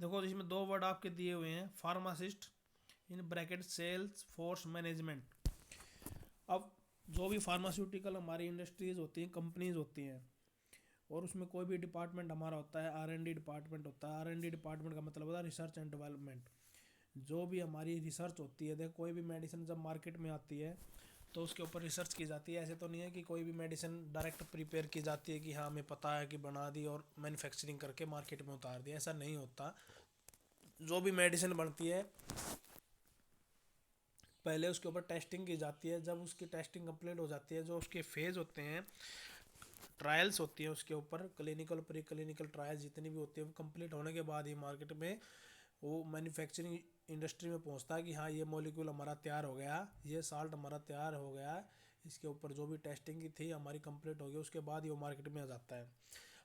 देखो इसमें दो वर्ड आपके दिए हुए हैं, pharmacist in bracket sales force management. अब जो भी फार्मास्यूटिकल हमारी इंडस्ट्रीज होती हैं, कंपनीज होती हैं, और उसमें कोई भी डिपार्टमेंट हमारा होता है, R&D डिपार्टमेंट होता है। R&D डिपार्टमेंट का मतलब होता है रिसर्च एंड डेवलपमेंट। जो भी हमारी रिसर्च होती है, देखो कोई भी मेडिसिन जब मार्केट में आती है तो उसके ऊपर रिसर्च की जाती है। ऐसे तो नहीं है कि कोई भी मेडिसिन डायरेक्ट प्रिपेयर की जाती है कि हाँ हमें पता है कि बना दी और मैन्युफैक्चरिंग करके मार्केट में उतार दिया, ऐसा नहीं होता। जो भी मेडिसिन बनती है पहले उसके ऊपर टेस्टिंग की जाती है। जब उसकी टेस्टिंग कंप्लीट हो जाती है, जो उसके फेज होते हैं, ट्रायल्स होती हैं उसके ऊपर, क्लिनिकल प्री क्लिनिकल ट्रायल्स जितनी भी होती है, वो कंप्लीट होने के बाद ही मार्केट में वो मैन्युफैक्चरिंग इंडस्ट्री में पहुंचता है कि हाँ ये मॉलिक्यूल हमारा तैयार हो गया, ये साल्ट हमारा तैयार हो गया, इसके ऊपर जो भी टेस्टिंग की थी हमारी कंप्लीट हो गई, उसके बाद ही वो मार्केट में आ जाता है।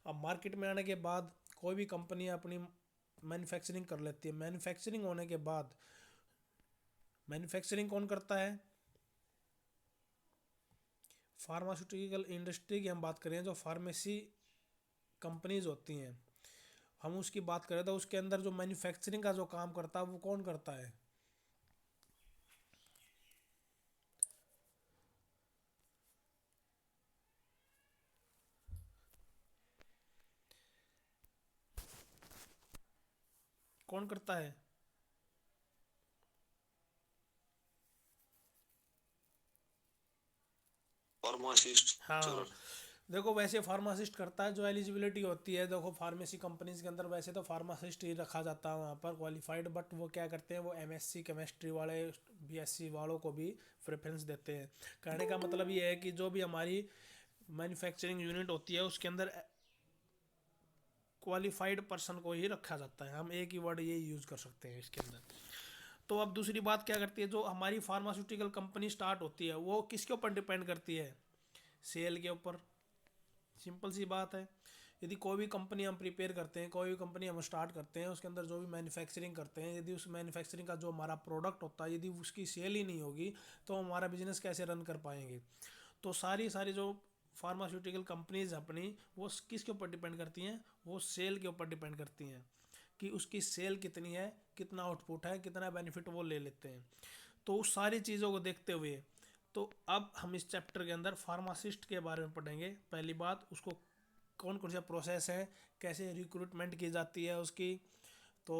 अब मार्केट में आने के बाद कोई भी कंपनी अपनी मैन्युफैक्चरिंग कर लेती है। मैन्युफैक्चरिंग होने के बाद मैन्युफैक्चरिंग कौन करता है? फार्मास्यूटिकल इंडस्ट्री की हम बात करें, जो फार्मेसी कंपनीज होती हैं, हम उसकी बात करें तो उसके अंदर जो मैन्युफैक्चरिंग का जो काम करता है वो कौन करता है? कौन करता है? फार्मासिस्ट। हाँ, चलो। देखो वैसे फार्मासिस्ट करता है, जो एलिजिबिलिटी होती है, देखो फार्मेसी कंपनीज के अंदर वैसे तो फार्मासिस्ट ही रखा जाता है वहाँ पर क्वालिफाइड, बट वो क्या करते हैं, वो MSc केमिस्ट्री वाले, BSc वालों को भी प्रेफरेंस देते हैं। कहने का मतलब ये है कि जो भी हमारी मैन्युफैक्चरिंग यूनिट होती है उसके अंदर क्वालिफाइड पर्सन को ही रखा जाता है। हम एक ही वर्ड ये यूज़ कर सकते हैं इसके अंदर। तो अब दूसरी बात क्या करती है, जो हमारी फार्मास्यूटिकल कंपनी स्टार्ट होती है वो किसके ऊपर डिपेंड करती है? सेल के ऊपर। सिंपल सी बात है। यदि कोई भी कंपनी हम प्रिपेयर करते हैं, कोई भी कंपनी हम स्टार्ट करते हैं, उसके अंदर जो भी मैन्युफैक्चरिंग करते हैं, यदि उस मैन्युफैक्चरिंग का जो हमारा प्रोडक्ट होता है यदि उसकी सेल ही नहीं होगी तो हम हमारा बिजनेस कैसे रन कर पाएंगे? तो सारी सारी जो फार्मास्यूटिकल कंपनीज अपनी, वो किसके ऊपर डिपेंड करती हैं? वो सेल के ऊपर डिपेंड करती हैं कि उसकी सेल कितनी है, कितना आउटपुट है, कितना बेनिफिट वो ले लेते हैं। तो उस सारी चीज़ों को देखते हुए तो अब हम इस चैप्टर के अंदर फार्मासिस्ट के बारे में पढ़ेंगे। पहली बात, उसको कौन कौन सा प्रोसेस है, कैसे रिक्रूटमेंट की जाती है उसकी, तो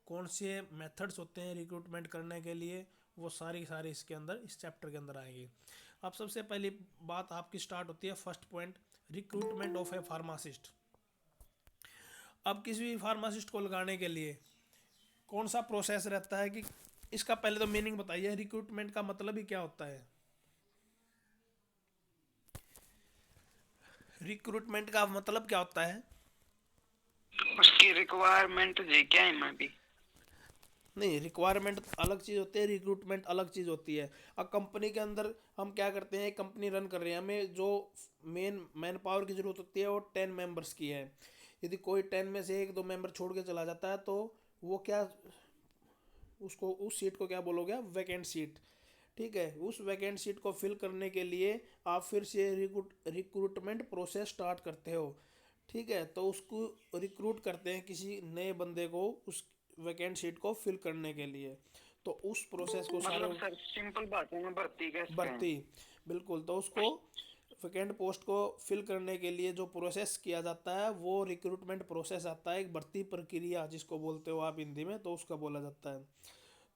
कौन से मेथड्स होते हैं रिक्रूटमेंट करने के लिए, वो सारी सारी इसके अंदर इस चैप्टर के अंदर आएंगी। अब सबसे पहली बात आपकी स्टार्ट होती है, first point, recruitment of A pharmacist. अब किसी भी फार्मासिस्ट को लगाने के लिए कौन सा प्रोसेस रहता है कि इसका पहले तो मीनिंग बताइए, रिक्रूटमेंट का मतलब ही क्या होता है? रिक्रूटमेंट का मतलब क्या होता है? उसकी रिक्वायरमेंट जी क्या है मैं भी। नहीं, रिक्वायरमेंट अलग चीज़ होती है, रिक्रूटमेंट अलग चीज़ होती है। अब कंपनी के अंदर हम क्या करते हैं, कंपनी रन कर रहे हैं, हमें जो मैन पावर की ज़रूरत होती है वो 10 मेंबर्स की है। यदि कोई 10 में से एक दो मेंबर छोड़ के चला जाता है तो वो क्या, उसको उस सीट को क्या बोलोगे आप? Vacant seat. ठीक है, उस वैकेंट सीट को फिल करने के लिए आप फिर से रिक्रूटमेंट प्रोसेस स्टार्ट करते हो। ठीक है, तो उसको रिक्रूट करते हैं किसी नए बंदे को उस वैकेंट सीट को फिल करने के लिए। तो उस प्रोसेस को सारे मतलब सर सिंपल बात है, मैं भर्ती कैसे हैं। भर्ती, बिल्कुल। तो उसको वैकेंट पोस्ट को फिल करने के लिए जो प्रोसेस किया जाता है वो रिक्रूटमेंट प्रोसेस आता है, एक भर्ती प्रक्रिया जिसको बोलते हो आप हिंदी में, तो उसका बोला जाता है।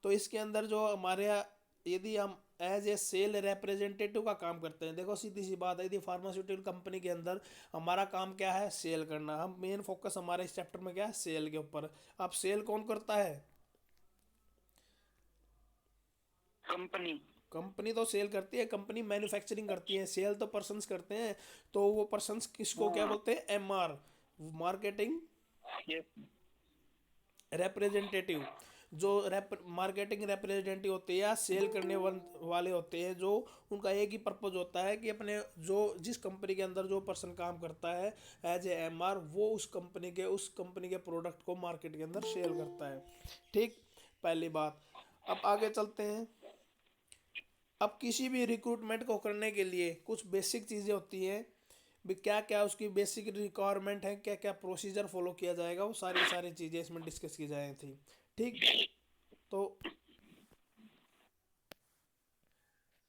तो इसके अंदर जो हमारे यदि हम एज ए सेल रिप्रेजेंटेटिव का काम करते हैं, देखो सीधी सी बात है, यदि फार्मास्यूटिकल कंपनी के अंदर हमारा काम क्या है? सेल करना। हम मेन फोकस हमारे इस चैप्टर में क्या है? सेल के ऊपर। अब सेल कौन करता है? कंपनी। कंपनी तो सेल करती है, कंपनी मैन्युफैक्चरिंग करती है, सेल तो पर्सन्स करते हैं। तो वो पर्सन्स किसको क्या हाँ। बोलते हैं? MR, मार्केटिंग ये रिप्रेजेंटेटिव। जो मार्केटिंग रिप्रेजेंटेटिव होते हैं या सेल करने वाले होते हैं, जो उनका एक ही पर्पज होता है कि अपने जो जिस कंपनी के अंदर जो पर्सन काम करता है एज ए MR, वो उस कंपनी के प्रोडक्ट को मार्केट के अंदर सेल करता है। ठीक, पहली बात। अब आगे चलते हैं। अब किसी भी रिक्रूटमेंट को करने के लिए कुछ बेसिक चीज़ें होती हैं। भी क्या क्या उसकी बेसिक रिक्वायरमेंट है, क्या क्या प्रोसीजर फॉलो किया जाएगा, वो सारी सारी चीज़ें इसमें डिस्कस की जाए थी। ठीक। तो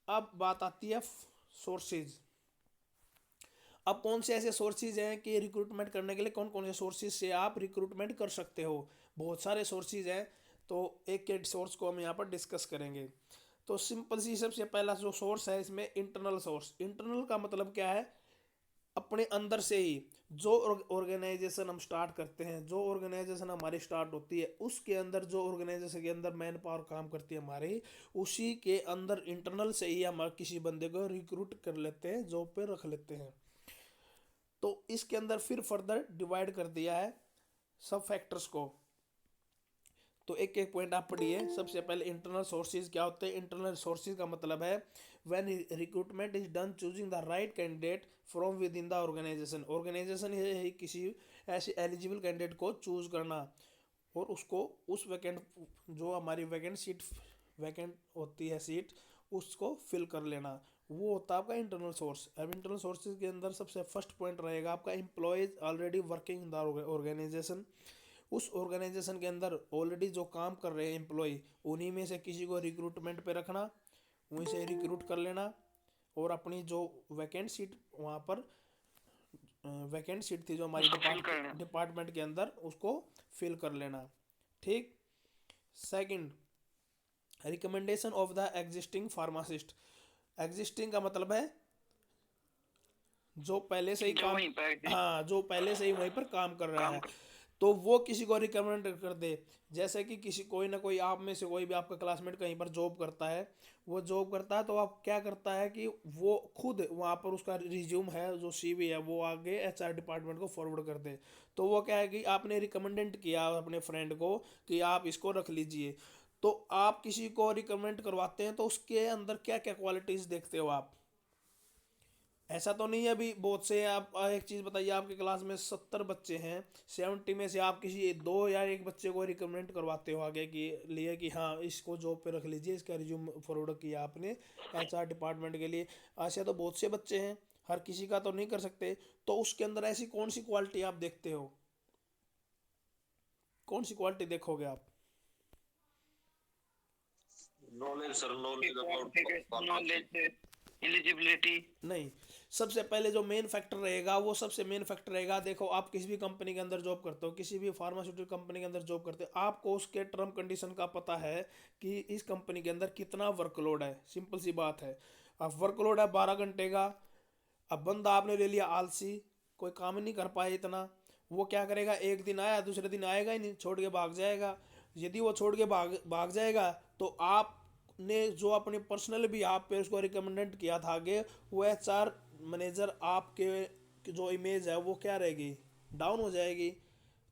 अब बात आती है सोर्सेज। अब कौन से ऐसे सोर्सेज हैं कि रिक्रूटमेंट करने के लिए कौन कौन से सोर्सेज से आप रिक्रूटमेंट कर सकते हो। बहुत सारे सोर्सेज हैं, तो एक एक सोर्स को हम यहाँ पर डिस्कस करेंगे। तो सिंपल सी सबसे पहला जो सोर्स है इसमें इंटरनल सोर्स। इंटरनल का मतलब क्या है, अपने अंदर से ही जो ऑर्गेनाइजेशन हम स्टार्ट करते हैं, जो ऑर्गेनाइजेशन हमारी स्टार्ट होती है, उसके अंदर जो ऑर्गेनाइजेशन के अंदर मैन पावर काम करती है हमारी, उसी के अंदर इंटरनल से ही हम किसी बंदे को रिक्रूट कर लेते हैं, जॉब पे रख लेते हैं। तो इसके अंदर फिर फर्दर डिवाइड कर दिया है सब फैक्टर्स को। तो एक एक पॉइंट आप पढ़िए। सबसे पहले इंटरनल सोर्सेज क्या होते हैं। इंटरनल सोर्सेज का मतलब है when recruitment is done choosing the right candidate from within the organisation. Organisation है किसी ऐसे एलिजिबल कैंडिडेट को चूज करना और उसको उस वैकेंट, जो हमारी वैकेंट सीट वैकेंट होती है सीट, उसको फिल कर लेना, वो होता है आपका इंटरनल सोर्स। अब इंटरनल सोर्सेज के अंदर सबसे फर्स्ट पॉइंट रहेगा आपका employees already working in the organisation. उस ऑर्गेनाइजेशन के अंदर ऑलरेडी जो काम कर रहे हैं एम्प्लॉय, उन्हीं में से किसी को रिक्रूटमेंट पे रखना, वहीं से रिक्रूट कर लेना और अपनी जो वैकेंट सीट वहाँ पर वैकेंट सीट थी जो हमारी उसको फिल करना। डिपार्टमेंट के अंदर, उसको फिल कर लेना। ठीक। Second, recommendation of the existing pharmacist. Existing का मतलब है जो पहले से ही जो काम, वहीं पर हाँ जो पहले से ही वहीं पर काम कर रहा काम है, कर। तो वो किसी को रिकमेंड कर दे। जैसे कि किसी कोई ना कोई आप में से कोई भी आपका क्लासमेट कहीं पर जॉब करता है, वो जॉब करता है तो आप क्या करता है कि वो खुद वहाँ पर उसका रिज्यूम है जो सीवी है वो आगे एचआर डिपार्टमेंट को फॉरवर्ड कर दे। तो वो क्या है कि आपने रिकमेंडेंट किया अपने फ्रेंड को कि आप इसको रख लीजिए। तो आप किसी को रिकमेंड करवाते हैं तो उसके अंदर क्या क्या क्वालिटीज़ देखते हो आप। ऐसा तो नहीं है अभी बहुत से आप एक चीज़ बताइए, आपके क्लास में 70 बच्चे हैं, 70 में से आप किसी दो या एक बच्चे को रिकमेंड करवाते हो आगे के लिए कि हाँ इसको जॉब पे रख लीजिए, इसका रिज्यूम फॉरवर्ड किया आपने एचआर डिपार्टमेंट के लिए। ऐसे तो बहुत से बच्चे हैं, हर किसी का तो नहीं कर सकते। तो उसके अंदर ऐसी कौन सी क्वालिटी आप देखते हो, कौन सी क्वालिटी देखोगे आप। Knowledge sir, knowledge qualification, about. Knowledge, eligibility. नहीं, सबसे पहले जो मेन फैक्टर रहेगा वो सबसे मेन फैक्टर रहेगा। देखो आप किसी भी कंपनी के अंदर जॉब करते हो, किसी भी फार्मास्यूटिकल कंपनी के अंदर जॉब करते हो, आपको उसके टर्म कंडीशन का पता है कि इस कंपनी के अंदर कितना वर्कलोड है। सिंपल सी बात है, अब वर्कलोड है 12 घंटे का। अब बंदा आपने ले लिया आलसी, कोई काम नहीं कर पाए इतना, वो क्या करेगा, एक दिन आया दूसरे दिन आएगा ही नहीं, छोड़ के भाग जाएगा। यदि वो छोड़ के भाग भाग जाएगा तो आपने जो अपने पर्सनल भी आप पे उसको रिकमेंडेंट किया था आगे, वो एचआर मैनेजर आपके जो इमेज है वो क्या रहेगी, डाउन हो जाएगी।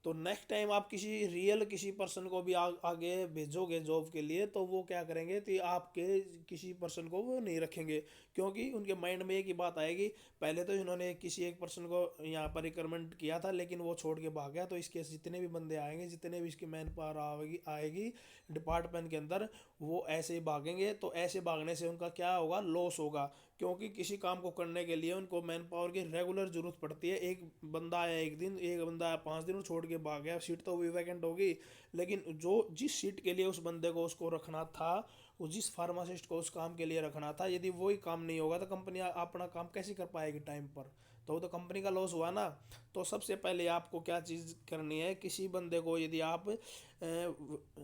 तो नेक्स्ट टाइम आप किसी रियल किसी पर्सन को भी आगे भेजोगे जॉब के लिए, तो वो क्या करेंगे कि आपके किसी पर्सन को वो नहीं रखेंगे, क्योंकि उनके माइंड में एक ही बात आएगी, पहले तो इन्होंने किसी एक पर्सन को यहाँ पर रिकमेंड किया था लेकिन वो छोड़ के भाग गया, तो इसके जितने भी बंदे आएंगे, जितने भी इसकी मैन पावर आएगी आएगी डिपार्टमेंट के अंदर, वो ऐसे ही भागेंगे। तो ऐसे भागने से उनका क्या होगा, लॉस होगा। क्योंकि किसी काम को करने के लिए उनको मैन पावर की रेगुलर जरूरत पड़ती है। एक बंदा आया एक दिन, एक बंदा आया 5 दिन, वो छोड़ के भाग गया, सीट तो भी वैकेंट होगी, लेकिन जो जिस सीट के लिए उस बंदे को उसको रखना था, वो जिस फार्मासिस्ट को उस काम के लिए रखना था, यदि वही काम नहीं होगा तो कंपनी अपना काम कैसे कर पाएगी टाइम पर, तो वो तो कंपनी का लॉस हुआ ना। तो सबसे पहले आपको क्या चीज़ करनी है, किसी बंदे को यदि आप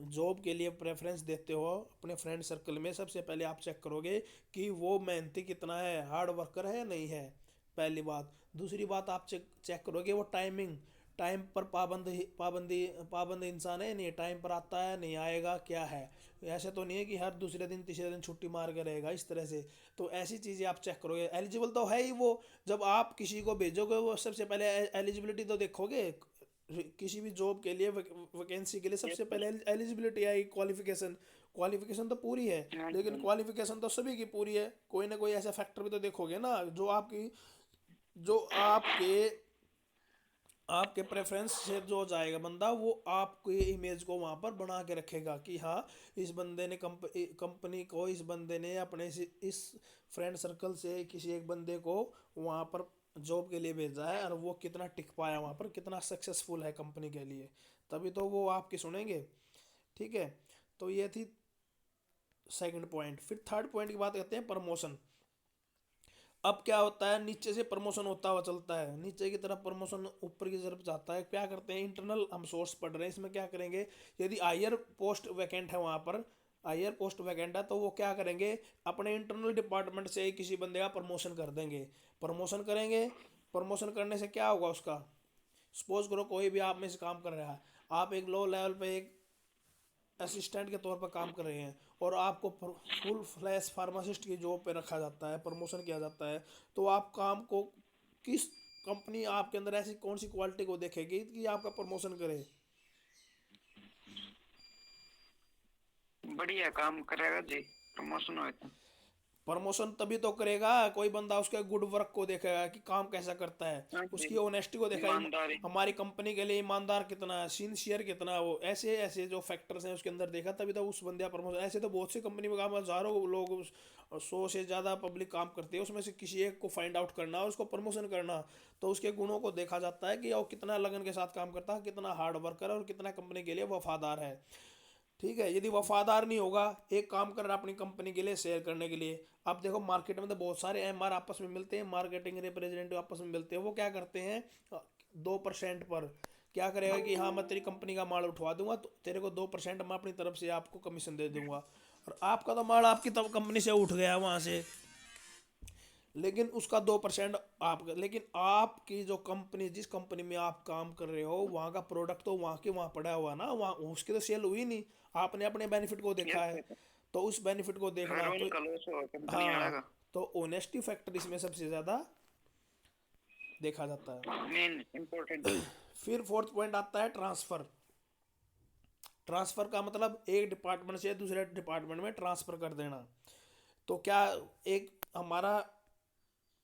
जॉब के लिए प्रेफरेंस देते हो अपने फ्रेंड सर्कल में, सबसे पहले आप चेक करोगे कि वो मेहनती कितना है, हार्ड वर्कर है या नहीं है, पहली बात। दूसरी बात आप चेक चेक करोगे वो टाइमिंग, टाइम पर पाबंद इंसान है नहीं, टाइम पर आता है नहीं, आएगा क्या है। ऐसे तो नहीं है कि हर दूसरे दिन तीसरे दिन छुट्टी मार के रहेगा इस तरह से। तो ऐसी चीज़ें आप चेक करोगे। एलिजिबल तो है ही वो, जब आप किसी को भेजोगे वो सबसे पहले एलिजिबिलिटी तो देखोगे। किसी भी जॉब के लिए वैकेंसी के लिए सबसे पहले एलिजिबिलिटी आएगी, क्वालिफिकेशन। क्वालिफिकेशन तो पूरी है, हाँ लेकिन जी। क्वालिफिकेशन तो सभी की पूरी है, कोई ना कोई ऐसा फैक्टर भी तो देखोगे ना जो आपकी, जो आपके आपके प्रेफरेंस से जो जाएगा बंदा, वो आपके इमेज को वहाँ पर बना के रखेगा कि हाँ इस बंदे ने कंपनी को, इस बंदे ने अपने इस फ्रेंड सर्कल से किसी एक बंदे को वहाँ पर जॉब के लिए भेजा है और वो कितना टिक पाया वहाँ पर, कितना सक्सेसफुल है कंपनी के लिए, तभी तो वो आपकी सुनेंगे। ठीक है, तो ये थी सेकंड पॉइंट। फिर थर्ड पॉइंट की बात करते हैं, प्रमोशन। अब क्या होता है, नीचे से प्रमोशन होता हुआ चलता है, नीचे की तरफ प्रमोशन ऊपर की तरफ जाता है। क्या करते हैं, इंटरनल हम सोर्स पढ़ रहे हैं, इसमें क्या करेंगे, यदि हायर पोस्ट वैकेंट है, वहाँ पर हायर पोस्ट वैकेंट है, तो वो क्या करेंगे, अपने इंटरनल डिपार्टमेंट से ही किसी बंदे का प्रमोशन कर देंगे। प्रमोशन करेंगे, प्रमोशन करने से क्या होगा उसका, सपोज करो कोई भी आप में से काम कर रहा है, आप एक लो लेवल पे एक असिस्टेंट के तौर पर काम कर रहे हैं, और आपको फुल फ्लैश फार्मासिस्ट की जॉब पे रखा जाता है, प्रमोशन किया जाता है, तो आप काम को, किस कंपनी आपके अंदर ऐसी कौन सी क्वालिटी को देखेगी कि आपका प्रमोशन करे। बढ़िया काम करेगा जी, प्रमोशन हुए तो। प्रमोशन तभी तो करेगा, कोई बंदा उसके गुड वर्क को देखेगा कि काम कैसा करता है, हाँ जी, उसकी ऑनेस्टी को देखा, ईमानदारी। हमारी कंपनी के लिए ईमानदार कितना है, सिंसियर कितना है, वो ऐसे ऐसे जो फैक्टर्स हैं उसके अंदर देखा, तभी तो उस बंदे का प्रमोशन। ऐसे तो बहुत सी कंपनी में काम, हजारों लोग, 100 से ज़्यादा पब्लिक काम करती है, उसमें से किसी एक को फाइंड आउट करना और उसको प्रमोशन करना, तो उसके गुणों को देखा जाता है कि वो कितना लगन के साथ काम करता है, कितना हार्ड वर्कर है और कितना कंपनी के लिए वफादार है। ठीक है, यदि वफादार नहीं होगा, एक काम कर रहा है अपनी कंपनी के लिए शेयर करने के लिए, आप देखो मार्केट में तो बहुत सारे एमआर आपस में मिलते हैं, मार्केटिंग रिप्रेजेंटेटिव आपस में मिलते हैं, वो क्या करते हैं, 2% पर क्या करेगा कि हाँ मैं तेरी कंपनी का माल उठवा दूंगा, तो तेरे को 2% मैं अपनी तरफ से आपको कमीशन दे दूंगा, और आपका तो माल आपकी तब कंपनी से उठ गया वहां से, लेकिन उसका 2% आप, लेकिन आपकी जो कंपनी, जिस कंपनी में आप काम कर रहे हो, वहाँ का प्रोडक्ट तो वहाँ के वहाँ पड़ा हुआ ना, वहाँ उसकी तो सेल हुई नहीं, आपने अपने बेनिफिट को देखा है, यस, तो उस बेनिफिट को देखना हर तो, उनका लॉस हो कंपनी वाला हाँ, का। तो ऑनेस्टी फैक्टर इसमें सबसे ज़्यादा देखा जाता है। Main important. फिर फोर्थ पॉइंट आता है ट्रांसफ़र। ट्रांसफ़र का मतलब एक डिपार्टमेंट से दूसरे डिपार्टमेंट में ट्रांसफ़र कर देना। तो क्या, एक हमारा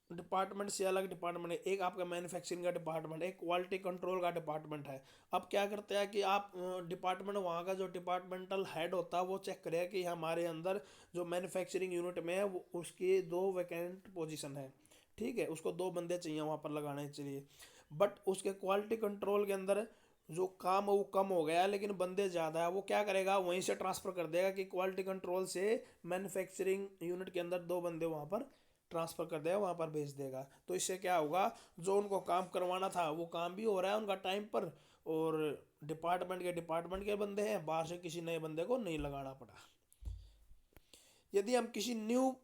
डिपार्टमेंट से अलग डिपार्टमेंट है, एक आपका मैन्युफैक्चरिंग का डिपार्टमेंट, एक क्वालिटी कंट्रोल का डिपार्टमेंट है। अब क्या करते हैं कि आप डिपार्टमेंट, वहाँ का जो डिपार्टमेंटल हेड होता है वो चेक करेगा कि हमारे अंदर जो मैन्युफैक्चरिंग यूनिट में है वो, उसकी 2 वैकेंट पोजीशन है। ठीक है, उसको 2 बंदे चाहिए वहाँ पर लगाने के लिए, बट उसके क्वालिटी कंट्रोल के अंदर जो काम है वो कम हो गया, लेकिन बंदे ज़्यादा है, वो क्या करेगा, वहीं से ट्रांसफ़र कर देगा कि क्वालिटी कंट्रोल से मैन्युफैक्चरिंग यूनिट के अंदर 2 बंदे वहाँ पर ट्रांसफ़र कर देगा, वहाँ पर भेज देगा। तो इससे क्या होगा, जो उनको काम करवाना था वो काम भी हो रहा है उनका टाइम पर, और डिपार्टमेंट के बंदे हैं, बाहर से किसी नए बंदे को नहीं लगाना पड़ा। यदि हम किसी यदि न्यू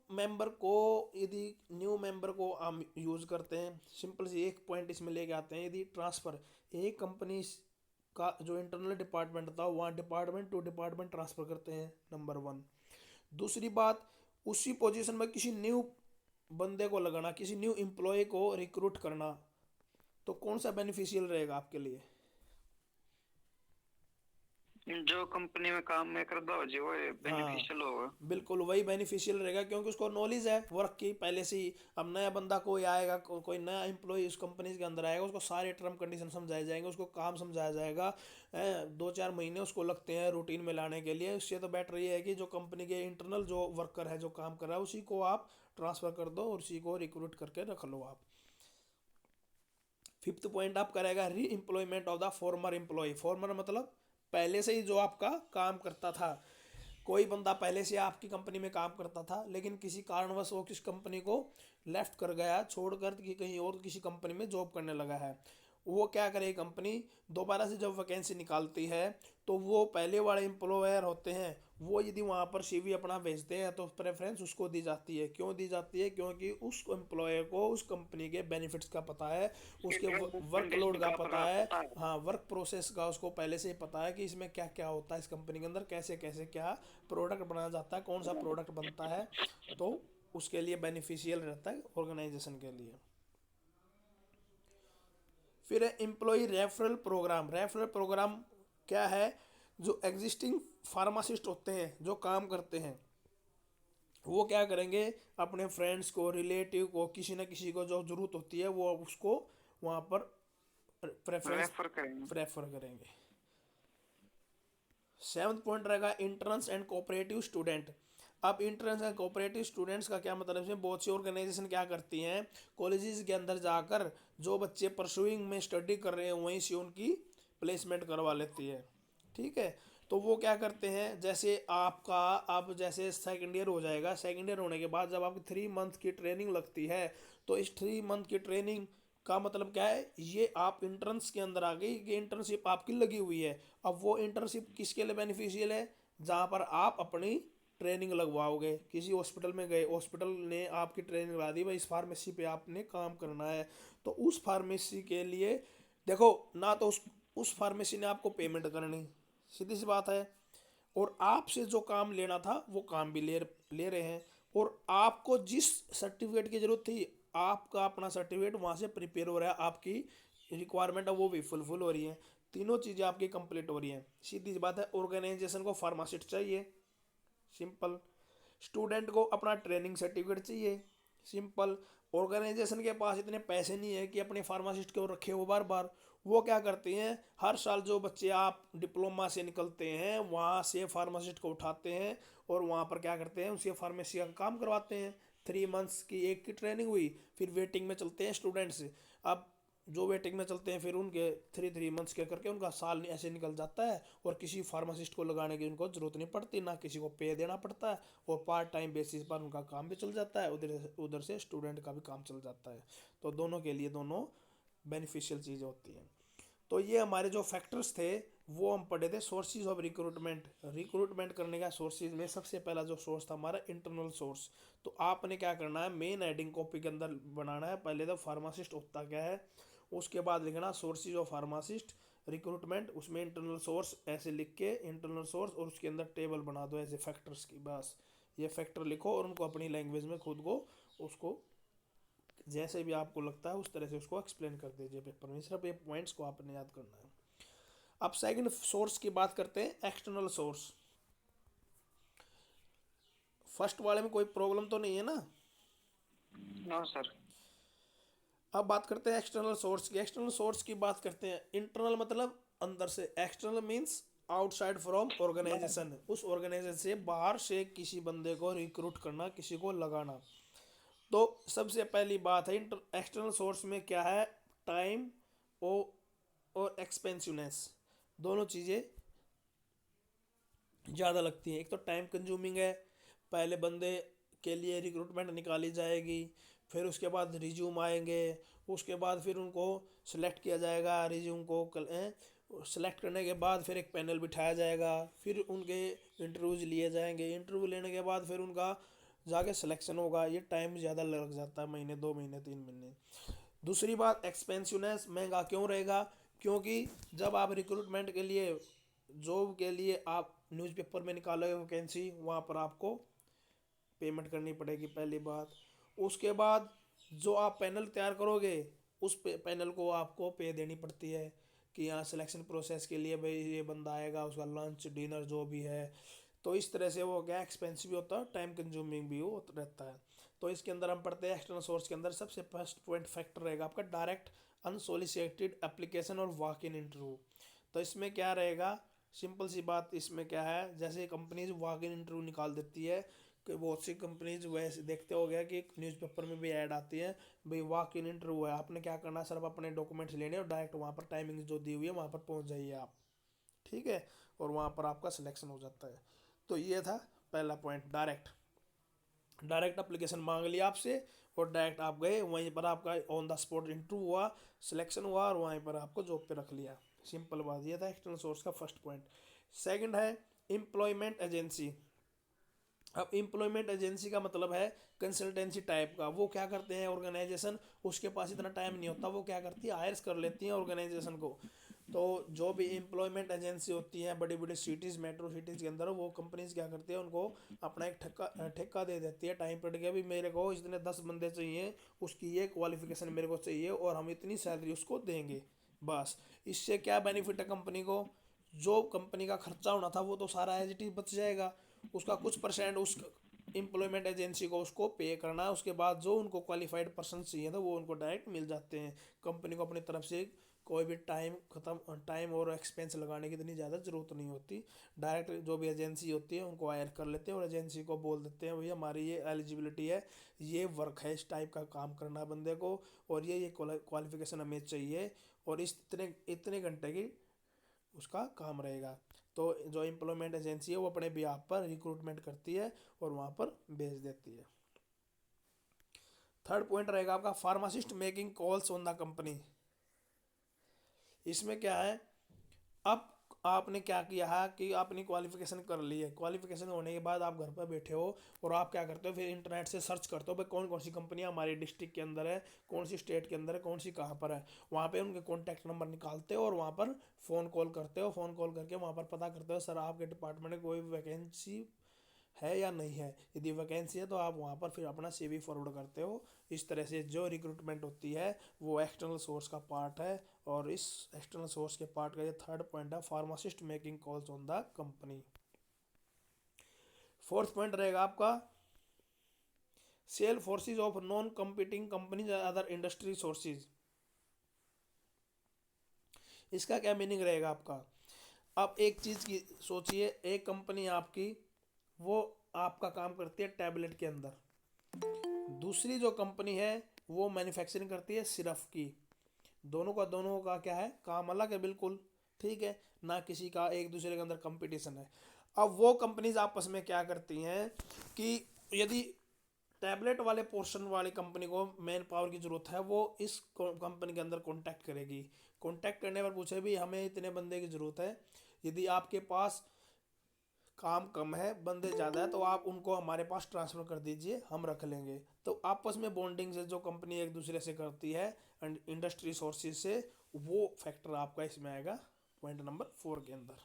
मेंबर को हम यूज़ करते हैं, सिंपल सी एक पॉइंट इसमें लेके आते हैं, यदि ट्रांसफ़र, एक कंपनी का जो इंटरनल डिपार्टमेंट था वहाँ डिपार्टमेंट टू डिपार्टमेंट ट्रांसफ़र करते हैं, नंबर 1। दूसरी बात, उसी पोजीशन में किसी न्यू बंदे को लगाना, किसी न्यू एम्प्लॉय को रिक्रूट करना, तो कौन सा बेनिफिशियल रहेगा आपके लिए। जो कंपनी में काम में करता हो जी वो हाँ, बेनिफिशियल होगा। बिल्कुल वही बेनिफिशियल रहेगा, क्योंकि उसको नॉलेज है वर्क की पहले से ही। अब नया बंदा कोई आएगा, कोई नया एम्प्लॉय उस कंपनी के अंदर आएगा, उसको सारे टर्म कंडीशन समझाए जाएंगे, उसको काम समझाया जाएगा। 2-4 महीने उसको लगते हैं रूटीन में लाने के लिए, उससे तो बेटर ये है कि जो कंपनी के इंटरनल जो वर्कर है, जो काम कर रहा है, उसी को आप ट्रांसफ़र कर दो और उसी को रिक्रूट करके रख लो आप। फिफ्थ पॉइंट आप करेगा re employment of the former employee. Former मतलब पहले से ही जो आपका काम करता था, कोई बंदा पहले से आपकी कंपनी में काम करता था, लेकिन किसी कारणवश वो किस कंपनी को लेफ्ट कर गया, छोड़कर कि कहीं और किसी कंपनी में जॉब करने लगा है, वो क्या करे, कंपनी दोबारा से जब वैकेंसी निकालती है, तो वो पहले वाले एम्प्लॉयर होते हैं, वो यदि वहाँ पर सीवी अपना भेजते हैं तो प्रेफरेंस उसको दी जाती है। क्यों दी जाती है, क्योंकि उस एम्प्लॉयर को उस कंपनी के बेनिफिट्स का पता है, उसके वर्कलोड का पता है, हाँ, वर्क प्रोसेस का उसको पहले से ही पता है कि इसमें क्या क्या होता है, इस कंपनी के अंदर कैसे कैसे क्या प्रोडक्ट बनाया जाता है, कौन सा प्रोडक्ट बनता है, तो उसके लिए बेनिफिशियल रहता है ऑर्गेनाइजेशन के लिए। फिर है employee referral programme. Referral programme क्या है, जो एग्जिस्टिंग फार्मासिस्ट होते हैं जो काम करते हैं, वो क्या करेंगे, अपने फ्रेंड्स को, रिलेटिव को, किसी न किसी को जो ज़रूरत होती है वो उसको वहाँ पर प्रेफरेंस रेफर करेंगे। प्रेफर करेंगे। 7th पॉइंट रहेगा इंटर्न्स एंड कोऑपरेटिव स्टूडेंट। अब इंटर्न्स एंड कोऑपरेटिव स्टूडेंट्स का क्या मतलब है, बहुत सी ऑर्गेनाइजेशन क्या करती हैं, कॉलेजेस के अंदर जाकर जो बच्चे परसुइंग में स्टडी कर रहे हैं वहीं से उनकी प्लेसमेंट करवा लेती है। ठीक है, तो वो क्या करते हैं, जैसे आपका अब जैसे सेकंड ईयर हो जाएगा, सेकंड ईयर होने के बाद जब आपकी 3 मंथ की ट्रेनिंग लगती है, तो इस 3 मंथ की ट्रेनिंग का मतलब क्या है, ये आप इंटर्न्स के अंदर आ गई, ये इंटर्नशिप आपकी लगी हुई है। अब वो इंटर्नशिप किसके लिए बेनिफिशियल है, जहाँ पर आप अपनी ट्रेनिंग लगवाओगे, किसी हॉस्पिटल में गए, हॉस्पिटल ने आपकी ट्रेनिंग लगा दी भाई इस फार्मेसी पे आपने काम करना है, तो उस फार्मेसी के लिए देखो ना, तो उस फार्मेसी ने आपको पेमेंट करनी, सीधी सी बात है, और आपसे जो काम लेना था वो काम भी ले रहे हैं, और आपको जिस सर्टिफिकेट की जरूरत थी आपका अपना सर्टिफिकेट वहाँ से प्रिपेयर हो रहा है, आपकी रिक्वायरमेंट है वो भी फुलफिल हो रही है, तीनों चीज़ें आपकी कंप्लीट हो रही हैं। सीधी सी बात है, ऑर्गेनाइजेशन को फार्मासिस्ट चाहिए, सिंपल। स्टूडेंट को अपना ट्रेनिंग सर्टिफिकेट चाहिए, सिंपल। ऑर्गेनाइजेशन के पास इतने पैसे नहीं है कि अपने फार्मासिस्ट को रखे हो बार बार, वो क्या करते हैं, हर साल जो बच्चे आप डिप्लोमा से निकलते हैं वहाँ से फार्मासिस्ट को उठाते हैं और वहाँ पर क्या करते हैं, उनसे फार्मेसी का काम करवाते हैं। 3 मंथ्स की एक की ट्रेनिंग हुई, फिर वेटिंग में चलते हैं स्टूडेंट्स। अब जो वेटिंग में चलते हैं फिर उनके 3 मंथ्स के करके उनका साल ऐसे निकल जाता है, और किसी फार्मासिस्ट को लगाने की उनको जरूरत नहीं पड़ती, ना किसी को पे देना पड़ता है, और पार्ट टाइम बेसिस पर उनका काम भी चल जाता है, उधर से स्टूडेंट का भी काम चल जाता है। तो दोनों के लिए दोनों बेनिफिशियल चीज़ें होती हैं। तो ये हमारे जो फैक्टर्स थे वो हम पढ़े थे, सोर्सेज ऑफ रिक्रूटमेंट। रिक्रूटमेंट करने का सोर्सेज में सबसे पहला जो सोर्स था हमारा इंटरनल सोर्स। तो आपने क्या करना है, मेन हेडिंग कॉपी के अंदर बनाना है, पहले तो फार्मासिस्ट होता क्या है, उसके बाद लिखना सोर्सेज ऑफ फार्मासिस्ट रिक्रूटमेंट, उसमें इंटरनल सोर्स ऐसे लिख के इंटरनल सोर्स, और उसके अंदर टेबल बना दो ऐसे फैक्टर्स की, बस ये फैक्टर लिखो और उनको अपनी लैंग्वेज में खुद को उसको जैसे भी आपको लगता है उस तरह से उसको एक्सप्लेन कर दीजिए पेपर में, सिर्फ ये पॉइंट्स को आपने याद करना है। अब सेकंड सोर्स की बात करते हैं, एक्सटर्नल सोर्स। फर्स्ट वाले में कोई प्रॉब्लम तो नहीं है ना। No sir. अब बात करते हैं एक्सटर्नल सोर्स की। एक्सटर्नल सोर्स की बात करते हैं, इंटरनल मतलब अंदर से, external means outside from organisation, उस ऑर्गेनाइजेशन से बाहर से किसी बंदे को रिक्रूट करना, किसी को लगाना। तो सबसे पहली बात है एक्सटर्नल सोर्स में क्या है, टाइम और एक्सपेंसिवनेस, दोनों चीज़ें ज़्यादा लगती हैं। एक तो टाइम कंज्यूमिंग है, पहले बंदे के लिए रिक्रूटमेंट निकाली जाएगी, फिर उसके बाद रिज्यूम आएंगे, उसके बाद फिर उनको सेलेक्ट किया जाएगा, रिज्यूम को सेलेक्ट करने के बाद फिर एक पैनल बिठाया जाएगा, फिर उनके इंटरव्यूज लिए जाएंगे, इंटरव्यू लेने के बाद फिर उनका जाके सिलेक्शन होगा, ये टाइम ज़्यादा लग जाता है, महीने 2 महीने 3 महीने। दूसरी बात एक्सपेंसिवनेस, महंगा क्यों रहेगा, क्योंकि जब आप रिक्रूटमेंट के लिए जॉब के लिए आप न्यूज़पेपर में निकालोगे वैकेंसी, वहाँ पर आपको पेमेंट करनी पड़ेगी, पहली बात। उसके बाद जो आप पैनल तैयार करोगे उस पैनल को आपको पे देनी पड़ती है, कि यहाँ सिलेक्शन प्रोसेस के लिए भाई ये बंदा आएगा, उसका लंच डिनर जो भी है। तो इस तरह से वो क्या एक्सपेंसिव भी होता है, टाइम कंज्यूमिंग भी वो रहता है। तो इसके अंदर हम पढ़ते हैं एक्सटर्नल सोर्स के अंदर सबसे फर्स्ट पॉइंट फैक्टर रहेगा आपका डायरेक्ट अनसोलिसिटेड एप्लीकेशन और वॉक इन इंटरव्यू। तो इसमें क्या रहेगा, सिंपल सी बात, इसमें क्या है, जैसे कंपनीज वॉक इन इंटरव्यू निकाल देती है, कि बहुत सी कंपनीज वैसे देखते हो गया कि न्यूज़पेपर में भी ऐड आती है, भाई वॉक इन इंटरव्यू है, आपने क्या करना है, सिर्फ अपने डॉक्यूमेंट्स लेने और डायरेक्ट वहाँ पर टाइमिंग जो दी हुई है वहाँ पर पहुँच जाइए आप, ठीक है, और वहाँ पर आपका सिलेक्शन हो जाता है। तो ये था पहला पॉइंट, डायरेक्ट एप्लीकेशन मांग लिया आपसे और डायरेक्ट आप गए, वहीं पर आपका ऑन द स्पॉट इंटरव्यू हुआ, सिलेक्शन हुआ और वहीं पर आपको जॉब पे रख लिया। सिंपल बात, ये था एक्सटर्नल सोर्स का फर्स्ट पॉइंट। सेकंड है एम्प्लॉयमेंट एजेंसी। अब एम्प्लॉयमेंट एजेंसी का मतलब है कंसल्टेंसी टाइप का। वो क्या करते हैं ऑर्गेनाइजेशन, उसके पास इतना टाइम नहीं होता, वो क्या करती है हायर्स कर लेती हैं ऑर्गेनाइजेशन को। तो जो भी एम्प्लॉयमेंट एजेंसी होती हैं बड़ी बड़ी सिटीज़ मेट्रो सिटीज़ के अंदर, वो कंपनीज क्या करती है उनको अपना एक ठेका दे देती है टाइम पीरियड के, भी मेरे को इतने 10 बंदे चाहिए, उसकी ये क्वालिफिकेशन मेरे को चाहिए और हम इतनी सैलरी उसको देंगे, बस। इससे क्या बेनिफिट है कंपनी को, जो कंपनी का खर्चा होना था वो तो सारा एज इट इज बच जाएगा, उसका कुछ परसेंट उस एम्प्लॉयमेंट एजेंसी को उसको पे करना है। उसके बाद जो उनको क्वालिफाइड पर्सन चाहिए था वो उनको डायरेक्ट मिल जाते हैं। कंपनी को अपनी तरफ से कोई भी टाइम और एक्सपेंस लगाने की इतनी ज़्यादा ज़रूरत नहीं होती। डायरेक्ट जो भी एजेंसी होती है उनको हायर कर लेते हैं और एजेंसी को बोल देते हैं भैया हमारी ये एलिजिबिलिटी है, ये वर्क है, इस टाइप का काम करना है बंदे को, और ये क्वालिफिकेशन हमें चाहिए, और इस इतने इतने घंटे की उसका काम रहेगा। तो जो एम्प्लॉयमेंट एजेंसी है वो अपने बिहाफ पर रिक्रूटमेंट करती है और वहाँ पर भेज देती है। थर्ड पॉइंट रहेगा आपका pharmacist making calls on the company. इसमें क्या है, अब आपने क्या किया है कि आपने क्वालिफिकेशन कर ली है, क्वालिफिकेशन होने के बाद आप घर पर बैठे हो और आप क्या करते हो, फिर इंटरनेट से सर्च करते हो भाई कौन कौन सी कंपनियां हमारे डिस्ट्रिक्ट के अंदर है, कौन सी स्टेट के अंदर है, कौन सी कहाँ पर है। वहाँ पे उनके कॉन्टैक्ट नंबर निकालते हो और वहाँ पर फ़ोन कॉल करते हो, फ़ोन कॉल करके वहाँ पर पता करते हो सर आपके डिपार्टमेंट में कोई वैकेंसी है या नहीं है। यदि वैकेंसी है तो आप वहाँ पर फिर अपना CV फॉरवर्ड करते हो। इस तरह से जो रिक्रूटमेंट होती है वो एक्सटर्नल सोर्स का पार्ट है, और इस एक्सटर्नल सोर्स के पार्ट का ये थर्ड पॉइंट है, pharmacist making calls on the company. Fourth point रहेगा आपका sales forces of non competing companies other industry sources. इसका क्या मीनिंग रहेगा आपका, अब एक चीज़ की सोचिए, एक कंपनी आपकी वो आपका काम करती है टैबलेट के अंदर, दूसरी जो कंपनी है वो मैन्युफैक्चरिंग करती है सिरफ की। दोनों का क्या है, काम अलग है बिल्कुल, ठीक है ना, किसी का एक दूसरे के अंदर कंपटीशन है। अब वो कंपनीज आपस में क्या करती हैं कि यदि टैबलेट वाले पोर्शन वाली कंपनी को मैन पावर की ज़रूरत है, वो इस कंपनी के अंदर कॉन्टैक्ट करेगी। कॉन्टैक्ट करने पर पूछे भी हमें इतने बंदे की ज़रूरत है, यदि आपके पास काम कम है बंदे ज़्यादा है तो आप उनको हमारे पास ट्रांसफ़र कर दीजिए, हम रख लेंगे। तो आपस में बॉन्डिंग से जो कंपनी एक दूसरे से करती है एंड इंडस्ट्री सोर्सेज से, वो फैक्टर आपका इसमें आएगा पॉइंट नंबर 4 के अंदर।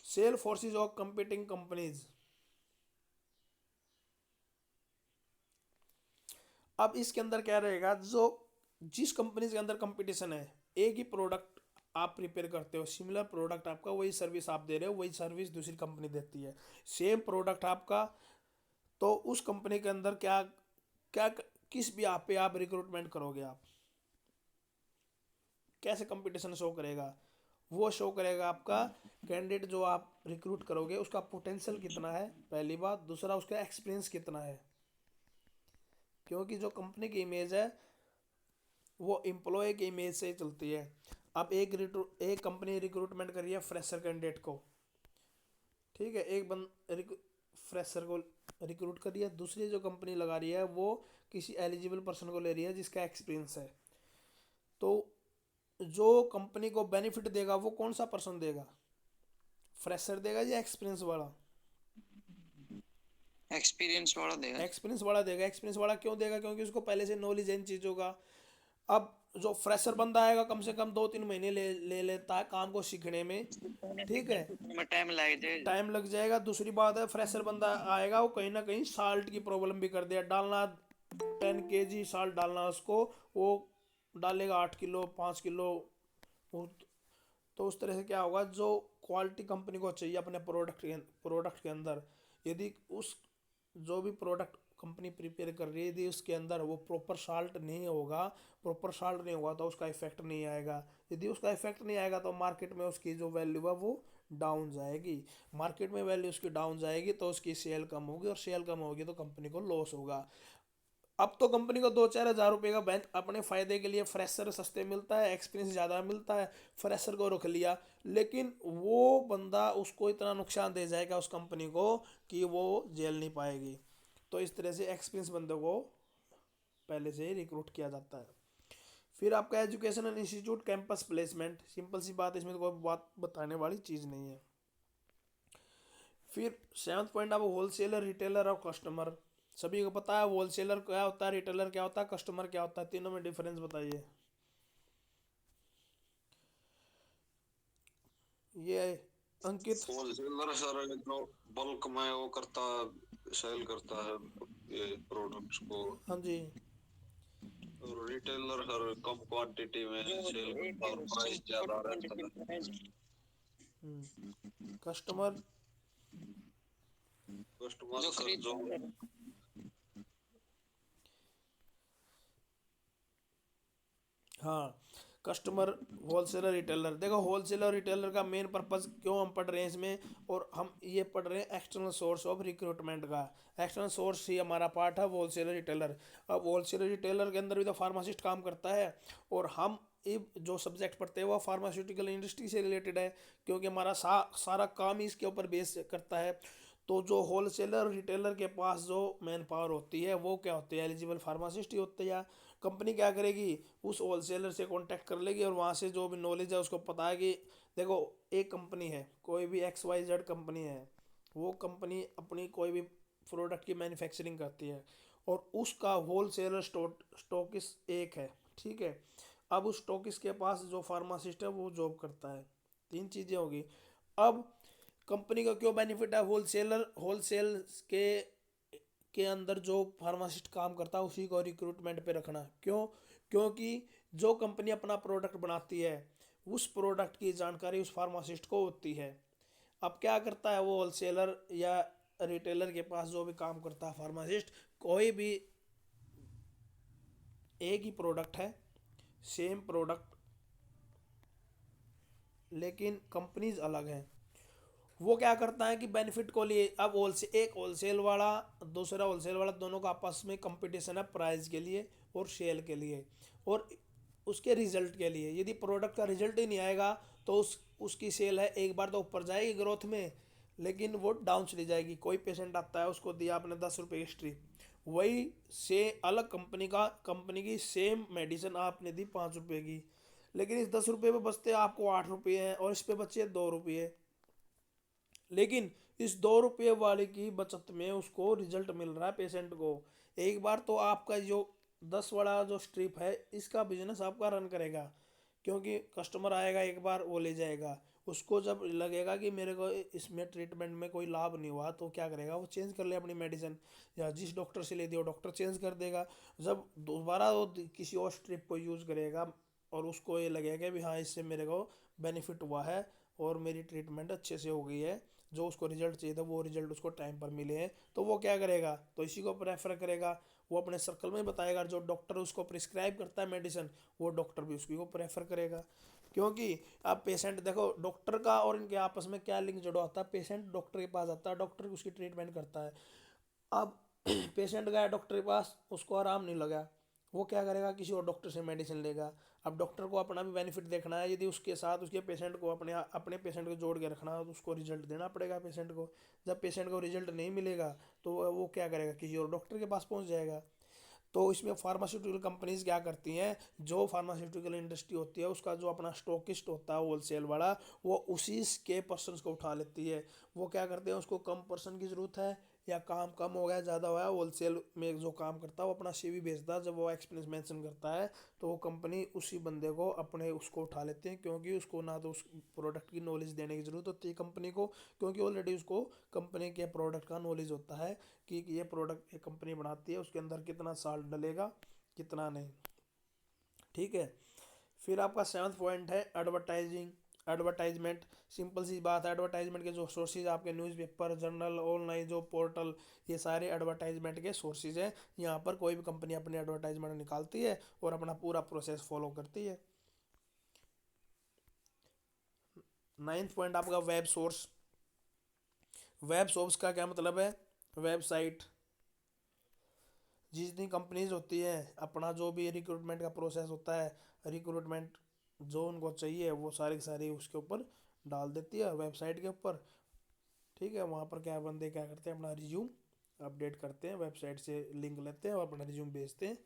Sales forces of competing companies. अब इसके अंदर क्या रहेगा, जो जिस कंपनी के अंदर कंपटीशन है, एक ही प्रोडक्ट आप प्रिपेयर करते हो, सिमिलर प्रोडक्ट आपका, वही सर्विस आप दे रहे हो, वही सर्विस दूसरी कंपनी देती है, सेम प्रोडक्ट आपका, तो उस कंपनी के अंदर क्या क्या किस भी आप पे आप रिक्रूटमेंट करोगे, आप कैसे कंपटीशन शो करेगा, वो शो करेगा आपका कैंडिडेट जो आप रिक्रूट करोगे उसका पोटेंशियल कितना है, पहली बात, दूसरा उसका एक्सपीरियंस कितना है, क्योंकि जो कंपनी की इमेज है वो एम्प्लॉय की इमेज से ही चलती है। अब एक कंपनी रिक्रूटमेंट कर रही है फ्रेशर कैंडिडेट को, ठीक है, फ्रेशर को रिक्रूट कर रही है, दूसरी जो कंपनी लगा रही है वो किसी एलिजिबल पर्सन को ले रही है जिसका एक्सपीरियंस है। तो जो कंपनी को बेनिफिट देगा वो कौन सा पर्सन देगा, फ्रेशर देगा या एक्सपीरियंस वाला, एक्सपीरियंस वाला देगा। एक्सपीरियंस वाला देगा। एक्सपीरियंस वाला क्यों देगा, क्योंकि उसको पहले से नॉलेज है इन चीज़ों का। अब जो फ्रेशर बंदा आएगा कम से कम 2-3 महीने ले लेता है काम को सीखने में, ठीक है, में टाइम लगे। टाइम लग जाएगा। दूसरी बात है फ्रेशर बंदा आएगा वो कहीं ना कहीं साल्ट की प्रॉब्लम भी कर दिया, डालना 10 kg साल्ट डालना उसको, वो डालेगा 8 किलो 5 किलो, तो उस तरह से क्या होगा, जो क्वालिटी कंपनी को चाहिए अपने प्रोडक्ट के अंदर, यदि उस जो भी प्रोडक्ट कंपनी प्रिपेयर कर रही है यदि उसके अंदर वो प्रॉपर साल्ट नहीं होगा, तो उसका इफेक्ट नहीं आएगा। यदि उसका इफेक्ट नहीं आएगा तो मार्केट में उसकी जो वैल्यू है वो डाउन जाएगी, मार्केट में वैल्यू उसकी डाउन जाएगी तो उसकी सेल कम होगी, और सेल कम होगी तो कंपनी को लॉस होगा। अब तो कंपनी को 2-4 हज़ार रुपये का बैंक अपने फ़ायदे के लिए, फ्रेशर सस्ते मिलता है, एक्सपीरियंस ज़्यादा मिलता है, फ्रेशर को रख लिया, लेकिन वो बंदा उसको इतना नुकसान दे जाएगा उस कंपनी को कि वो झेल नहीं पाएगी। तो इस तरह से एक्सपीरियंस बंदे को पहले से ही रिक्रूट किया जाता है। फिर आपका educational institute campus placement, simple सी बात, इसमें तो कोई बात बताने वाली चीज़ नहीं है। फिर 7th पॉइंट आप होलसेलर, रिटेलर और कस्टमर। सभी को पता है होलसेलर क्या होता है, रिटेलर क्या होता है, कस्टमर क्या होता है, तीनों में डिफरेंस बताइए। ये अंकित। होलसेलर सर जो बल्क में वो करता, सेल करता है ये प्रोडक्ट्स को। हाँ जी, रिटेलर सर कम क्वांटिटी में जो सेल एक करता है और प्राइस छोटी ज्यादा रहता क्वांटिटी है। में है जो कस्टमर कस्टमर जो सर जो खरीदता है। हाँ, कस्टमर होलसेलर रिटेलर, देखो होलसेलर रिटेलर का मेन पर्पस क्यों हम पढ़ रहे हैं इसमें, और हम ये पढ़ रहे हैं एक्सटर्नल सोर्स ऑफ रिक्रूटमेंट का। एक्सटर्नल सोर्स ही हमारा पार्ट है होलसेलर रिटेलर। अब होलसेलर रिटेलर के अंदर भी तो फार्मासिस्ट काम करता है, और हम ये जो सब्जेक्ट पढ़ते हैं वो फार्मास्यूटिकल इंडस्ट्री से रिलेटेड है, क्योंकि हमारा सारा काम ही इसके ऊपर बेस करता है। तो जो होलसेलर रिटेलर के पास जो मैन पावर होती है वो क्या होती है, एलिजिबल फार्मासिस्ट ही होते हैं। कंपनी क्या करेगी, उस होलसेलर से कांटेक्ट कर लेगी और वहाँ से जो भी नॉलेज है उसको पता है कि देखो, एक कंपनी है, कोई भी XYZ कंपनी है, वो कंपनी अपनी कोई भी प्रोडक्ट की मैन्युफैक्चरिंग करती है, और उसका होलसेलर स्टॉकिस्ट एक है, ठीक है। अब उस स्टॉकिस्ट के पास जो फार्मासिस्ट है वो जॉब करता है। तीन चीज़ें होगी। अब कंपनी का क्यों बेनिफिट है, होलसेल के के अंदर जो फार्मासिस्ट काम करता है उसी को रिक्रूटमेंट पे रखना, क्यों? क्योंकि जो कंपनी अपना प्रोडक्ट बनाती है उस प्रोडक्ट की जानकारी उस फार्मासिस्ट को होती है। अब क्या करता है वो होलसेलर या रिटेलर के पास जो भी काम करता है फार्मासिस्ट, कोई भी एक ही प्रोडक्ट है, सेम प्रोडक्ट, लेकिन कंपनीज अलग हैं। वो क्या करता है कि बेनिफिट को लिए, अब एक होलसेल वाला दूसरा होलसेल वाला दोनों का आपस में कंपटीशन है प्राइस के लिए और सेल के लिए और उसके रिजल्ट के लिए। यदि प्रोडक्ट का रिजल्ट ही नहीं आएगा तो उसकी सेल है एक बार तो ऊपर जाएगी ग्रोथ में, लेकिन वो डाउन चली जाएगी। कोई पेशेंट आता है, उसको दिया आपने 10 रुपये की स्ट्रिप, वही से अलग कंपनी की सेम मेडिसिन आपने दी 5 रुपये की, लेकिन इस 10 रुपये पे बचते आपको 8 रुपये हैं और इस पे बचे 2 रुपये। लेकिन इस 2 रुपये वाले की बचत में उसको रिजल्ट मिल रहा है पेशेंट को। एक बार तो आपका जो 10 वाला जो स्ट्रिप है इसका बिजनेस आपका रन करेगा, क्योंकि कस्टमर आएगा एक बार वो ले जाएगा, उसको जब लगेगा कि मेरे को इसमें ट्रीटमेंट में कोई लाभ नहीं हुआ तो क्या करेगा, वो चेंज कर ले अपनी मेडिसिन, या जिस डॉक्टर से ले दिया वो डॉक्टर चेंज कर देगा। जब दोबारा वो किसी और स्ट्रिप को यूज़ करेगा और उसको ये लगेगा कि हाँ इससे मेरे को बेनिफिट हुआ है और मेरी ट्रीटमेंट अच्छे से हो गई है, जो उसको रिजल्ट चाहिए था वो रिजल्ट उसको टाइम पर मिले हैं, तो वो क्या करेगा, तो इसी को प्रेफर करेगा। वो अपने सर्कल में बताएगा, जो डॉक्टर उसको प्रिस्क्राइब करता है मेडिसिन वो डॉक्टर भी उसकी को प्रेफर करेगा। क्योंकि अब पेशेंट देखो, डॉक्टर का और इनके आपस में क्या लिंक जुड़ा होता है, पेशेंट डॉक्टर के पास आता है, डॉक्टर उसकी ट्रीटमेंट करता है। अब पेशेंट गया डॉक्टर के पास, उसको आराम नहीं लगा, वो क्या करेगा, किसी और डॉक्टर से मेडिसिन लेगा। अब डॉक्टर को अपना भी बेनिफिट देखना है, यदि उसके साथ उसके पेशेंट को अपने अपने पेशेंट को जोड़ के रखना है तो उसको रिजल्ट देना पड़ेगा पेशेंट को। जब पेशेंट को रिजल्ट नहीं मिलेगा तो वो क्या करेगा, किसी और डॉक्टर के पास पहुंच जाएगा। तो इसमें फार्मास्यूटिकल कंपनीज क्या करती हैं, जो फार्मास्यूटिकल इंडस्ट्री होती है उसका जो अपना स्टॉकिस्ट होता है होलसेल वाला, वो उसी के पर्सन को उठा लेती है। वो क्या करते हैं, उसको कम पर्सन की ज़रूरत है या काम कम हो गया ज़्यादा हुआ है, होलसेल में जो काम करता है वो अपना CV भेजता है, जब वो एक्सपीरियंस मेंशन करता है तो वो कंपनी उसी बंदे को अपने उसको उठा लेते हैं, क्योंकि उसको ना तो उस प्रोडक्ट की नॉलेज देने की ज़रूरत होती है कंपनी को, क्योंकि ऑलरेडी उसको कंपनी के प्रोडक्ट का नॉलेज होता है कि ये प्रोडक्ट ये कंपनी बनाती है, उसके अंदर कितना साल डलेगा कितना नहीं। ठीक है। फिर आपका 7th पॉइंट है एडवर्टाइजिंग, एडवर्टाइजमेंट। सिंपल सी बात है, एडवर्टाइजमेंट के जो सोर्सेज आपके न्यूज़पेपर, जर्नल, ऑनलाइन जो पोर्टल, ये सारे एडवर्टाइजमेंट के सोर्सेज हैं। यहाँ पर कोई भी कंपनी अपनी एडवर्टाइजमेंट निकालती है और अपना पूरा प्रोसेस फॉलो करती है। 9th पॉइंट आपका वेब सोर्स। वेब सोर्स का क्या मतलब है, वेबसाइट। जितनी कंपनीज होती है अपना जो भी रिक्रूटमेंट का प्रोसेस होता है, रिक्रूटमेंट जो उनको चाहिए वो सारी की सारी उसके ऊपर डाल देती है वेबसाइट के ऊपर। ठीक है, वहाँ पर क्या बंदे क्या करते हैं, अपना रिज्यूम अपडेट करते हैं, वेबसाइट से लिंक लेते हैं और अपना रिज्यूम भेजते हैं,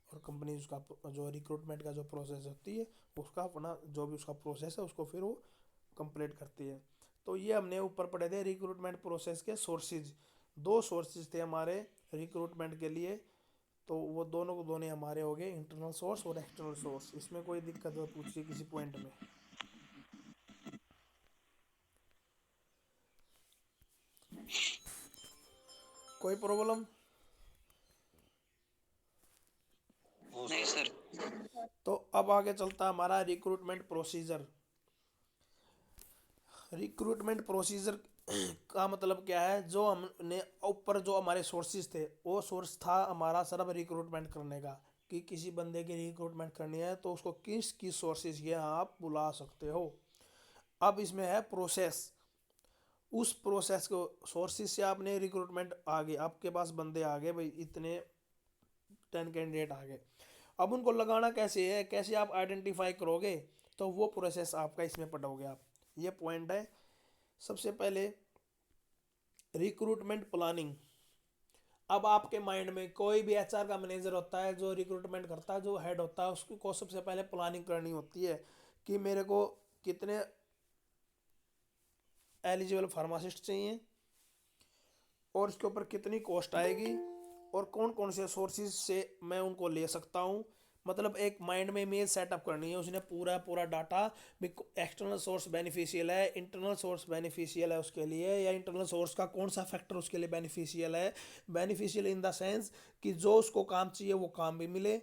और कंपनी उसका जो रिक्रूटमेंट का जो प्रोसेस होती है उसका अपना जो भी उसका प्रोसेस है उसको फिर वो कंप्लीट करती है। तो ये हमने ऊपर पढ़े थे रिक्रूटमेंट प्रोसेस के सोर्सेज। 2 सोर्सेज थे हमारे रिक्रूटमेंट के लिए, तो वो दोनों को दोनों हमारे हो गए, इंटरनल सोर्स और एक्सटर्नल सोर्स। इसमें कोई दिक्कत है पूछिए किसी पॉइंट में, कोई प्रॉब्लम? वो नहीं सर सर। अब आगे चलता है हमारा रिक्रूटमेंट प्रोसीजर। रिक्रूटमेंट प्रोसीजर का मतलब क्या है, जो हमने ऊपर जो हमारे सोर्सेज थे, वो सोर्स था हमारा सिर्फ रिक्रूटमेंट करने का, कि किसी बंदे की रिक्रूटमेंट करनी है तो उसको किस किस सोर्सेज के आप बुला सकते हो। अब इसमें है प्रोसेस। उस प्रोसेस को सोर्सेज से आपने रिक्रूटमेंट आ गए, आपके पास बंदे आ गए भाई, इतने 10 कैंडिडेट आ गए। अब उनको लगाना कैसे है, कैसे आप आइडेंटिफाई करोगे, तो वो प्रोसेस आपका इसमें पढ़ोगे आप। ये पॉइंट है। सबसे पहले रिक्रूटमेंट प्लानिंग। अब आपके माइंड में कोई भी एचआर का मैनेजर होता है, जो रिक्रूटमेंट करता है, जो हेड होता है, उसको सबसे पहले प्लानिंग करनी होती है कि मेरे को कितने एलिजिबल फार्मासिस्ट चाहिए और इसके ऊपर कितनी कॉस्ट आएगी और कौन कौन से सोर्सेज से मैं उनको ले सकता हूँ। मतलब एक माइंड में इमेज सेटअप करनी है उसने, पूरा पूरा डाटा। एक्सटर्नल सोर्स बेनिफिशियल है, इंटरनल सोर्स बेनिफिशियल है उसके लिए, या इंटरनल सोर्स का कौन सा फैक्टर उसके लिए बेनिफिशियल है। बेनिफिशियल इन द सेंस कि जो उसको काम चाहिए वो काम भी मिले,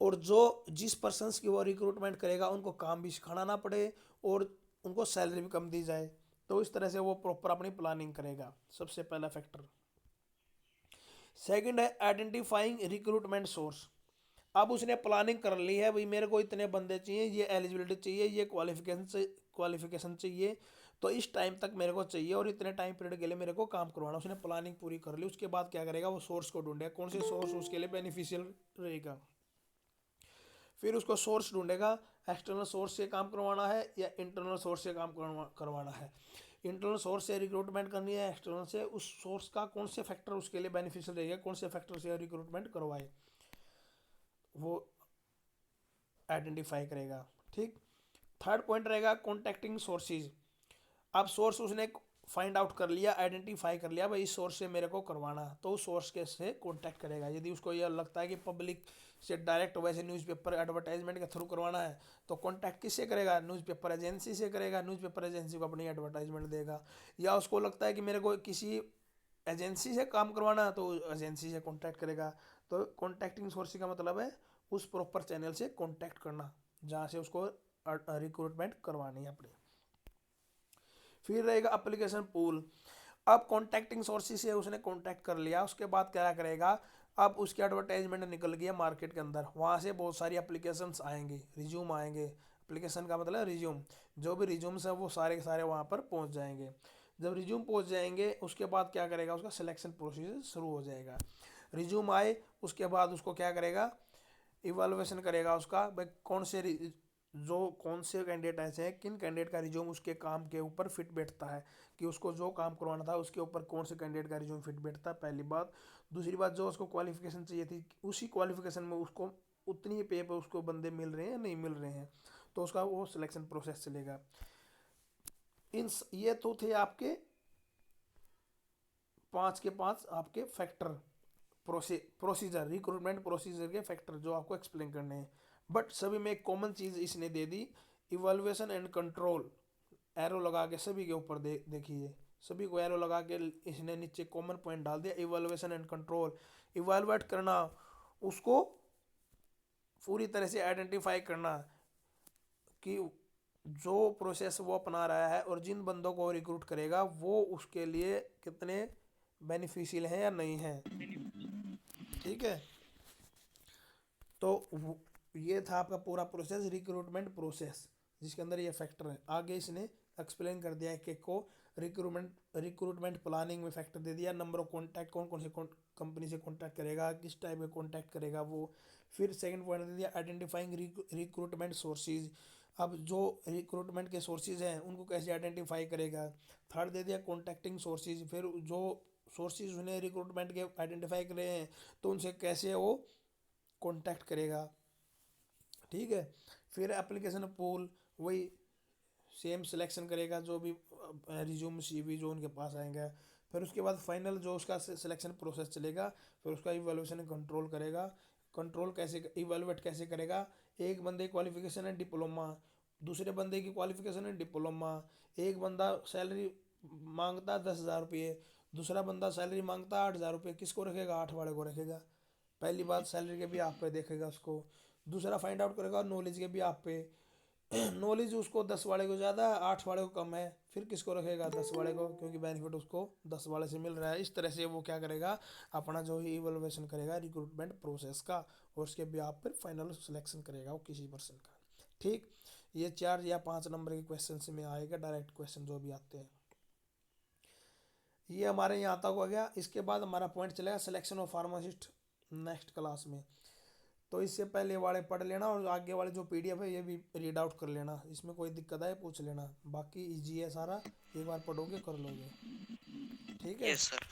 और जो जिस पर्सनस की वो रिक्रूटमेंट करेगा उनको काम भी सिखाना ना पड़े, और उनको सैलरी भी कम दी जाए। तो इस तरह से वो प्रॉपर अपनी प्लानिंग करेगा, सबसे पहला फैक्टर। सेकंड है आइडेंटिफाइंग रिक्रूटमेंट सोर्स। अब उसने प्लानिंग कर ली है भाई, मेरे को इतने बंदे चाहिए, ये एलिजिबिलिटी चाहिए, ये क्वालिफिकेशन चाहिए, तो इस टाइम तक मेरे को चाहिए और इतने टाइम पीरियड के लिए मेरे को काम करवाना। उसने प्लानिंग पूरी कर ली। उसके बाद क्या करेगा, वो सोर्स को ढूंढेगा, कौन से सोर्स उसके लिए बेनिफिशियल रहेगा। फिर उसको सोर्स ढूंढेगा, एक्सटर्नल सोर्स से काम करवाना है या इंटरनल सोर्स से काम करवाना है। इंटरनल सोर्स से रिक्रूटमेंट करनी है, एक्सटर्नल से, उस सोर्स का कौन से फैक्टर उसके लिए बेनिफिशियल रहेगा, कौन से फैक्टर से रिक्रूटमेंट करवाए, वो आइडेंटिफाई करेगा। ठीक। थर्ड पॉइंट रहेगा कॉन्टैक्टिंग सोर्सेज। अब सोर्स उसने फाइंड आउट कर लिया, आइडेंटिफाई कर लिया भाई इस सोर्स से मेरे को करवाना, तो उस सोर्स के से कॉन्टैक्ट करेगा। यदि उसको यह लगता है कि पब्लिक से डायरेक्ट वैसे न्यूज़पेपर एडवर्टाइजमेंट के थ्रू करवाना है, तो कॉन्टैक्ट किससे करेगा, न्यूज़पेपर एजेंसी से करेगा। न्यूज़पेपर एजेंसी को अपनी एडवर्टाइजमेंट देगा। या उसको लगता है कि मेरे को किसी एजेंसी से काम करवाना है, तो एजेंसी से कॉन्टैक्ट करेगा। तो कॉन्टैक्टिंग सोर्स का मतलब है उस प्रॉपर चैनल से कॉन्टैक्ट करना जहाँ से उसको रिक्रूटमेंट करवानी है अपनी। फिर रहेगा एप्लीकेशन पूल। अब कॉन्टैक्टिंग सोर्सेज से उसने कॉन्टैक्ट कर लिया, उसके बाद क्या करेगा, अब उसकी एडवर्टाइजमेंट निकल गई है मार्केट के अंदर, वहाँ से बहुत सारी एप्लीकेशंस आएंगी, रिज्यूम आएंगे। एप्लीकेशन का मतलब रिज्यूम, जो भी रिज्यूम्स है वो सारे के सारे वहाँ पर पहुँच जाएंगे। जब रिज्यूम पहुँच जाएंगे उसके बाद क्या करेगा, उसका सिलेक्शन प्रोसीजर शुरू हो जाएगा। रिज्यूम आए उसके बाद उसको क्या करेगा, इवालुएशन करेगा उसका, भाई कौन से कैंडिडेट ऐसे हैं, किन कैंडिडेट का रिज्यूम उसके काम के ऊपर फिट बैठता है, कि उसको जो काम करवाना था उसके ऊपर कौन से कैंडिडेट का रिज्यूम फिट बैठता है, पहली बात। दूसरी बात, जो उसको क्वालिफिकेशन चाहिए थी, उसी क्वालिफिकेशन में उसको उतनी पे पर उसको बंदे मिल रहे हैं या नहीं मिल रहे हैं, तो उसका वो सिलेक्शन प्रोसेस चलेगा। ये तो थे आपके 5 के 5 आपके फैक्टर, प्रोसीजर, रिक्रूटमेंट प्रोसीजर के फैक्टर जो आपको एक्सप्लेन करने हैं। बट सभी में एक कॉमन चीज़ इसने दे दी, इवैल्यूएशन एंड कंट्रोल। एरो लगा के सभी के ऊपर देखिए, सभी को एरो लगा के इसने नीचे कॉमन पॉइंट डाल दिया, इवैल्यूएशन एंड कंट्रोल। इवैल्यूएट करना, उसको पूरी तरह से आइडेंटिफाई करना कि जो प्रोसेस वो अपना रहा है और जिन बंदों को रिक्रूट करेगा वो उसके लिए कितने बेनिफिशियल हैं या नहीं हैं। ठीक है। तो ये था आपका पूरा प्रोसेस, रिक्रूटमेंट प्रोसेस, जिसके अंदर ये फैक्टर है। आगे इसने एक्सप्लेन कर दिया है को रिक्रूटमेंट प्लानिंग में फैक्टर दे दिया, नंबर ऑफ कॉन्टैक्ट, कौन कौन से कंपनी से कॉन्टैक्ट करेगा, किस टाइप में कॉन्टैक्ट करेगा वो। फिर सेकंड पॉइंट दे दिया आइडेंटिफाइंग रिक्रूटमेंट सोर्सेज। अब जो रिक्रूटमेंट के सोर्सेज हैं उनको कैसे आइडेंटिफाई करेगा। थर्ड दे दिया कॉन्टैक्टिंग सोर्सेज। फिर जो सोर्सेज उन्हें रिक्रूटमेंट के आइडेंटिफाई करे हैं तो उनसे कैसे वो कॉन्टैक्ट करेगा। ठीक है। फिर एप्लीकेशन पूल, वही सेम सिलेक्शन करेगा जो भी रिज्यूम सीवी जो उनके पास आएंगे। फिर उसके बाद फाइनल जो उसका सिलेक्शन प्रोसेस चलेगा, फिर उसका इवैल्यूएशन कंट्रोल करेगा। कंट्रोल कैसे, इवैल्यूएट कैसे करेगा, एक बंदे की क्वालिफिकेशन है डिप्लोमा, दूसरे बंदे की क्वालिफिकेशन है डिप्लोमा, एक बंदा सैलरी मांगता 10,000 रुपये, दूसरा बंदा सैलरी मांगता 8,000 रुपये, किसको रखेगा, 8 वाले को रखेगा। पहली बात सैलरी के भी आप पे देखेगा उसको। दूसरा फाइंड आउट करेगा नॉलेज के भी आप पे। नॉलेज उसको 10 वाले को ज़्यादा है, 8 वाले को कम है, फिर किसको रखेगा 10 वाले को, क्योंकि बेनिफिट उसको 10 वाले से मिल रहा है। इस तरह से वो क्या करेगा, अपना जो है इवोल्यूशन करेगा रिक्रूटमेंट प्रोसेस का, और उसके भी आप फिर फाइनल सिलेक्शन करेगा वो किसी पर्सन का। ठीक, ये 4 या 5 नंबर के क्वेश्चन से में आएगा, डायरेक्ट क्वेश्चन जो भी आते हैं। ये हमारे यहाँ तक हो गया। इसके बाद हमारा पॉइंट चलेगा selection of pharmacist next class में। तो इससे पहले वाले पढ़ लेना, और आगे वाले जो पीडीएफ है ये भी रीड आउट कर लेना, इसमें कोई दिक्कत आए पूछ लेना, बाकी इजी है सारा, एक बार पढ़ोगे कर लोगे। ठीक है। Yes sir.